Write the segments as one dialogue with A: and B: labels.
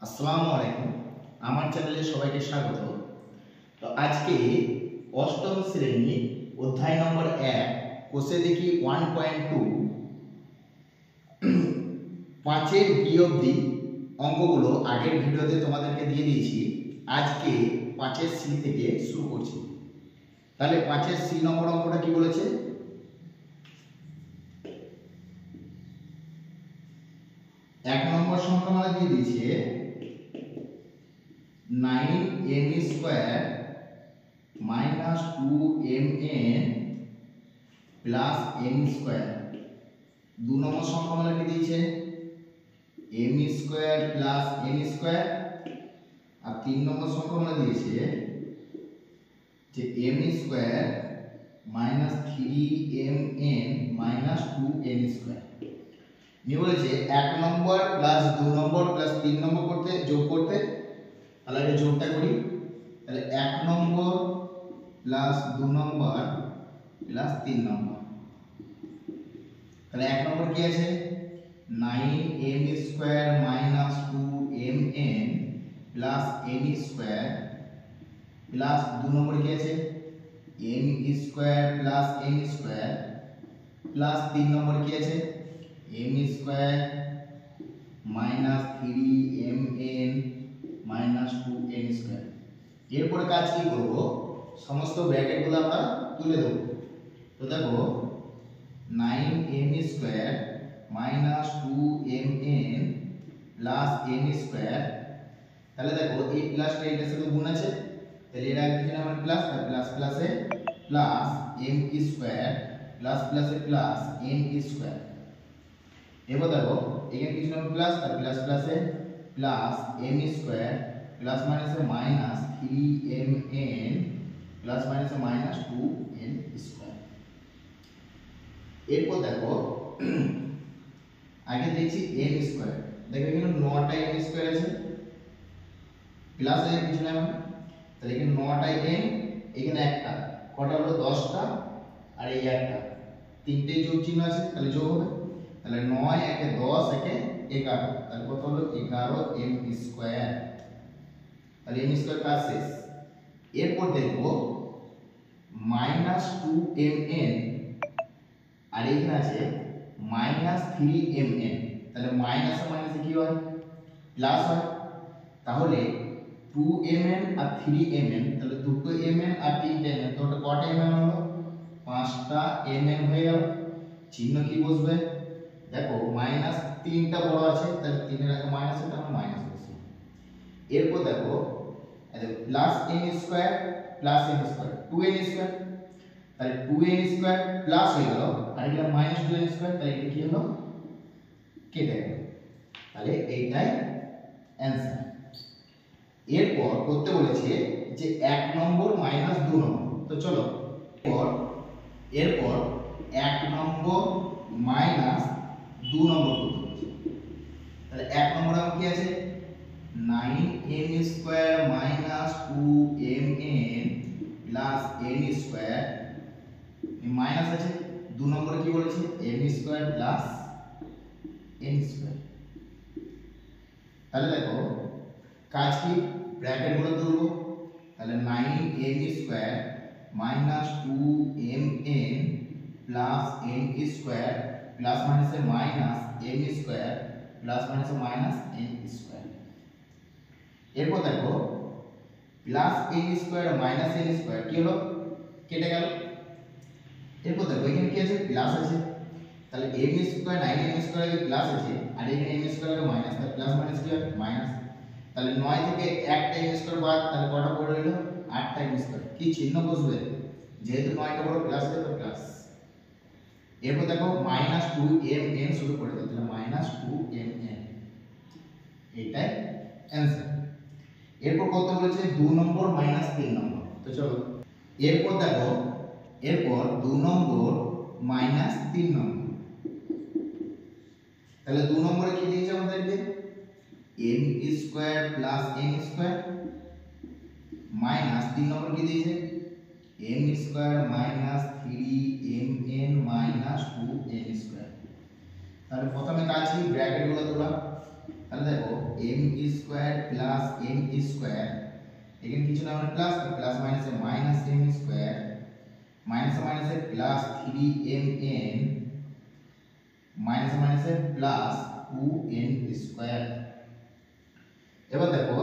A: আসসালামু আলাইকুম, আমার চ্যানেলে সবাইকে স্বাগত। তো আজকে অষ্টম শ্রেণী অধ্যায় নম্বর 1 কোষে দেখি 1.2 5-এর বি অবধি অঙ্কগুলো আগের ভিডিওতে তোমাদেরকে দিয়ে দিয়েছি। আজকে 5-এর সি থেকে শুরু করছি। তাহলে 5-এর সি নম্বর অঙ্কটা কি বলেছে? এক নম্বর সংখ্যামালা দিয়ে দিয়েছে 9m square minus 2mn plus m square. দু নম্বর সংখ্যামালা কি দিয়েছে m square plus n square. আর তিন নম্বর সংখ্যামালা দিয়েছে যে m square minus 3mn minus 2n square. নিয়ে বলেছে এক নম্বর প্লাস দু নম্বর প্লাস তিন নম্বর করতে যোগ করতে। তাহলে এটা যোগটা করি। তাহলে এক নম্বর প্লাস দু নম্বর প্লাস তিন নম্বর। তাহলে এক নম্বর কি আছে 9m square minus 2mn plus n square plus দু নম্বর কি আছে m square plus n square plus তিন নম্বর কি আছে m square minus 3mn minus 2n square. এরপরে কাজ কি করব, সমস্ত ব্র্যাকেটগুলো আমরা তুলে দেব। তো দেখো 9m square minus 2mn plus n square. তাহলে দেখো এই প্লাসটা এটার সাথে গুণ আছে, তাহলে এটা কি হবে আমার প্লাস, আর প্লাস প্লাসে প্লাস m স্কয়ার প্লাস প্লাসে প্লাস n স্কয়ার। এবার দেখো এখানে কিছু হবে প্লাস, আর প্লাস প্লাসে প্লাস m স্কয়ার প্লাস মাইনাসে মাইনাস 3mn প্লাস মাইনাসে মাইনাস 2n স্কয়ার। এরপর দেখো আগে দেখছি n স্কয়ার। দেখো এখানে 9টা n স্কয়ার আছে প্লাস এর কিছু না, তাহলে এখানে 9টা n, এখানে একটা, কটা হলো 10টা, আর এই একটা, তিনটেই যোগ চিহ্ন আছে, তাহলে যোগ হবে। তাহলে 9 একে 10 একে 11, তাহলে কত হলো 11m স্কয়ার। তাহলে m স্কয়ার কাজ শেষ। এরপর দেখব মাইনাস 2mn আর এখানে আছে মাইনাস 3mn। তাহলে মাইনাস আর মাইনাসে কি হয় প্লাস হয়। তাহলে 2mn আর 3mn, তাহলে দুটো mn আর তিনটে mn, তো ওটা কটা mn হলো 5টা mn হয়ে গেল। চিহ্ন কি বসবে দেখো মাইনাস তিনটা বড় আছে, তাহলে তিনের আগে মাইনাস, এটা আমরা মাইনাস বসি। এরপর দেখো plus n square plus n square 2n square, তাহলে 2n স্কয়ার প্লাস হয়ে গেল, আর এটা মাইনাস 2n স্কয়ার, তাহলে এটা কি হলো কেটে গেল। তাহলে এইটাই অ্যানসার। এরপর করতে বলেছে যে এক নম্বর মাইনাস দু নম্বর। তো চলো এরপর এক নম্বর মাইনাস দু নম্বর করতে বলেছে। তাহলে এক নম্বর কি আছে 9m square minus 2mn plus n square, minus আছে। দু নম্বরে কি বলেছে m square plus n square. তাহলে দেখো কাজ কি ব্র্যাকেট গুলো তুলব। তাহলে 9m square minus 2mn plus n square plus মাইনাসে মাইনাস m স্কয়ার প্লাস মাইনাসে মাইনাস n স্কয়ার। এরপর দেখো plus n square minus n square কি হলো কেটে গেল। এরপর দেখো এখানে কি আছে প্লাস আছে, তাহলে m স্কয়ার 9m স্কয়ার এর প্লাস আছে, আর এখানে m স্কয়ার এর মাইনাস, তাহলে প্লাস মাইনাস কি হবে মাইনাস। তাহলে 9 থেকে একটা m স্কয়ার বাদ, তাহলে কটা পড়ে রইল 8টা m স্কয়ার। কি চিহ্ন বসবে যেহেতু 9টা বড় প্লাস আছে তো প্লাস। এরপর দেখো মাইনাস 2mn শুরু করে দাও, তাহলে মাইনাস 2mn, এটাই অ্যানসার। এরপর কত বলেছে 2 নম্বর মাইনাস 3 নম্বর। তো চলো এরপর দেখো এরপর 2 নম্বর মাইনাস 3 নম্বর। তাহলে 2 নম্বরে কি দিয়েছে আমাদেরকে m square plus n square minus 3 নম্বর কি দিয়েছে m square minus 3mn minus 2n square. তাহলে প্রথমে কাজ কি ব্র্যাকেট গুলো তোলা। তাহলে দেখো m square plus m square, এখানে কিছু না মানে প্লাস, প্লাস মাইনাসে মাইনাস m স্কয়ার, মাইনাসে মাইনাসে প্লাস 3mn, মাইনাসে মাইনাসে প্লাস 2n স্কয়ার। এবার দেখো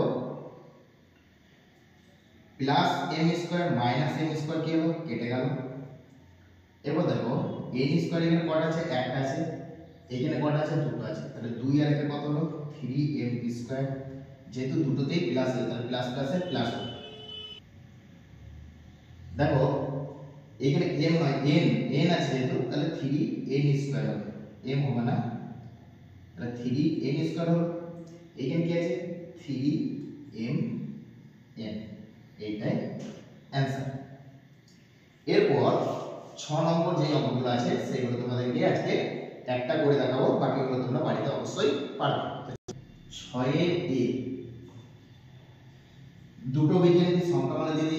A: plus m square minus m square কি হলো, কেটে গেল। এবার দেখো n স্কয়ার এখানে কত আছে, একটা আছে, এখানে কত আছে, দুটো আছে, তাহলে 2 আর 1 কত হলো 3m স্কয়ার। যেহেতু দুটোতেই প্লাস আছে তাহলে প্লাস প্লাসে প্লাস হবে। দেখো এখানে m নয় n আছে যেহেতু তাহলে 3n স্কয়ার হবে, m হবে না, তাহলে 3n স্কয়ার হলো। এখানে কি আছে 3mn, এইটাই অ্যানসার। এরপর 6 নম্বর যে অঙ্কগুলো আছে সেগুলো তোমাদেরকে আজকে একটা করে দেখাবো, বাকিগুলো তোমরা বাড়িতে অবশ্যই পারবে। 6 এ দুটো বীজগণিত সংখ্যা মানে দিয়ে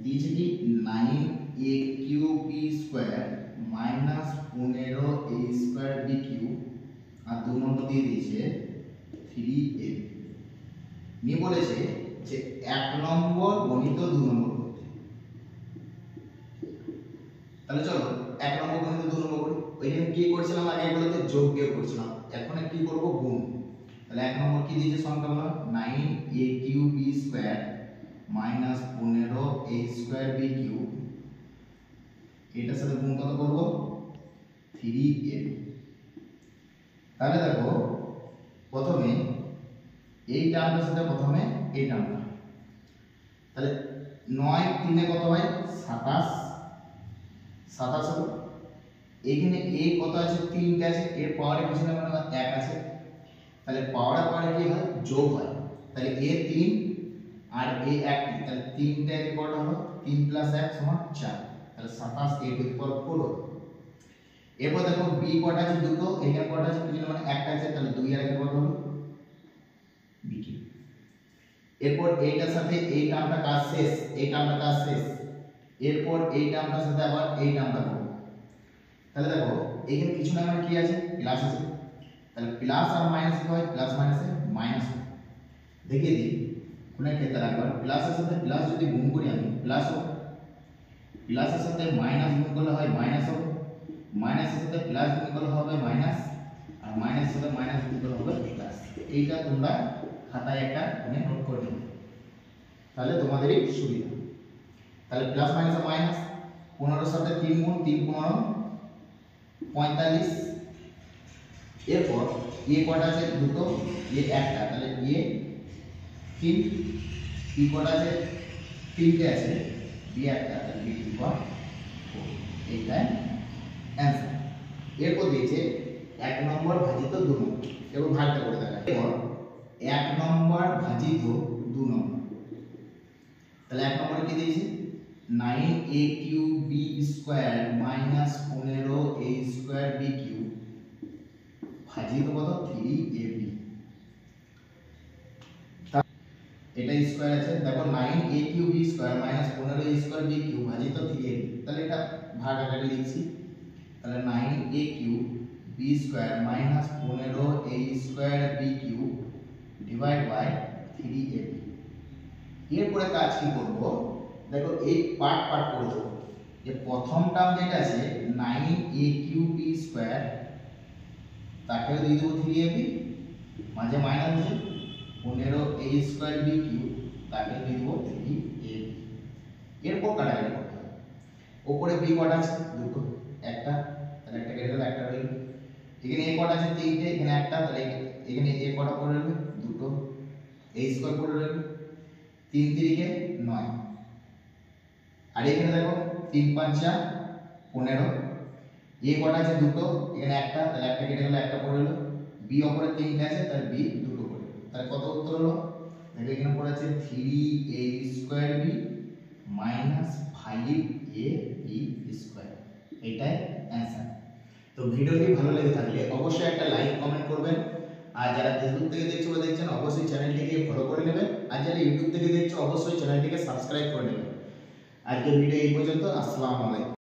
A: দিয়েছে কি 9a³ square minus 15a square b³ আর 2 নম্বর দিয়ে দিয়েছে 3a। নিয়ে বলেছে যে 1 নম্বর গণিত 2 নম্বর করতে। তাহলে চলো 1 নম্বর গণিত 2 নম্বর করি। ওইখানে কি করছিলাম, আগে এগুলোতে যোগ বিয়োগ করছিলাম, এখন কি করব, গুণ। তাহলে 1 নম্বর কি দিয়েছে সংখ্যাগুলো 9a³ square minus 15a square b³ এটার সাথে গুণ কত করব 3a। তাহলে দেখো প্রথমে এই টার্মটার সাথে প্রথমে এই টার্মটা, তাহলে 9 3 এ কত হয় 27, 27 হলো। এখানে a কত আছে 3 আছে, এর পাওয়ারে কিছু না মানে 1 আছে, তাহলে পাওয়ারে কি হয় যোগ হয়, তাহলে a 3 আর a 1, তাহলে 3 টা এর কত হলো 3 + 1 = 4, তাহলে 27 a টু দি পাওয়ার 4 হলো। এরপর দেখো b কত আছে দুটো, এখানে কত আছে কিছু না মানে 1 আছে, তাহলে 2 আর 1 কত হলো b3। এরপর এইটার সাথে এই টার্মটা কাজ শেষ, এই টার্মটা কাজ শেষ, এরপর এই টার্মটার সাথে আবার এই টার্মটা করব। তাহলে দেখো এখানে কিছু না মানে কি আছে প্লাস আছে, তাহলে প্লাস আর মাইনাস কি হয় প্লাস মাইনাসে মাইনাস হয়। দেখিয়ে দিই কোন ক্ষেত্রে একবার প্লাসের সাথে প্লাস যদি গুণ করি আমি প্লাস হবে, প্লাসের সাথে মাইনাস গুণ করলে হয় মাইনাস হবে, মাইনাসের সাথে প্লাস গুণ করলে হবে মাইনাস, আর মাইনাসের সাথে মাইনাস গুণ করলে হবে প্লাস। এইটা তোমরা খাতায় একটা নোট করে নিও, তাহলে তোমাদেরই সুবিধা। তাহলে প্লাস মাইনাস মাইনাস, 15 সাথে 3 গুণ 3 15 45। এরপর এ কটা আছে দুটো, এ একটা, তাহলে এ 3, বি কটা আছে 3টে আছে, বি একটা, তাহলে বি টু পাওয়ার 4, এইটাই অ্যানসার। এরপর দিয়েছে 1 নম্বর ভাজিত 2 নম্বর, এবার ভাগটা করে দেখা। এরপর 1 নম্বর ভাজিত 2 নম্বর, তাহলে 1 নম্বরে কি দিয়েছে 9a³ square minus 15a square b³ ভাজিত কত 3ab, এটা স্কয়ার আছে। দেখো 9a³ square minus 15a square b³ ভাজিত 3ab, তাহলে এটা ভাগ আকারে লিখছি। তাহলে 9a³ square minus 15a square b³ divide by 3ab। এরপরে কাজ কি করব, দেখো এই পার্ট পার্ট করে দেবো। যে প্রথম টার্ম যেটা আছে 9a³ স্কয়ার তাকেও দিয়ে দেবো 3ab, মাঝে মাইনাস আছে 15a স্কয়ার b³ তাকে দিয়ে দেবো 3ab। এরপর কাটাকাটি করতে হবে। উপরে b কত আছে দুটো, একটা, তাহলে একটা কেটে গেল, একটা রইল। এখানে a কত আছে 3টে, এখানে একটা, তাহলে এখানে a কত পড়ে রইল দুটো, a স্কয়ার পড়ে রইল 3 3 9। আর এখানে দেখো 3 5 15, a কত আছে দুটো, এখানে একটা, তাহলে একটা কেটে গেল, একটা পড়ে রইল। b উপরে 3টে আছে, তাহলে b দুটো পড়ে, তাহলে কত উত্তর হলো, দেখো এখানে পড়ে আছে 3a square b minus 5ab square, এটাই অ্যানসার। তো ভিডিওটি ভালো লেগে থাকলে অবশ্যই একটা লাইক কমেন্ট করবেন, আর যারা ফেসবুক থেকে দেখছো বা দেখছেন অবশ্যই চ্যানেলটিকে ফলো করে নেবেন, আর যারা ইউটিউব থেকে দেখছো অবশ্যই চ্যানেলটিকে সাবস্ক্রাইব করে নেবেন। আজকের ভিডিও এই পর্যন্ত, আসসালামু আলাইকুম।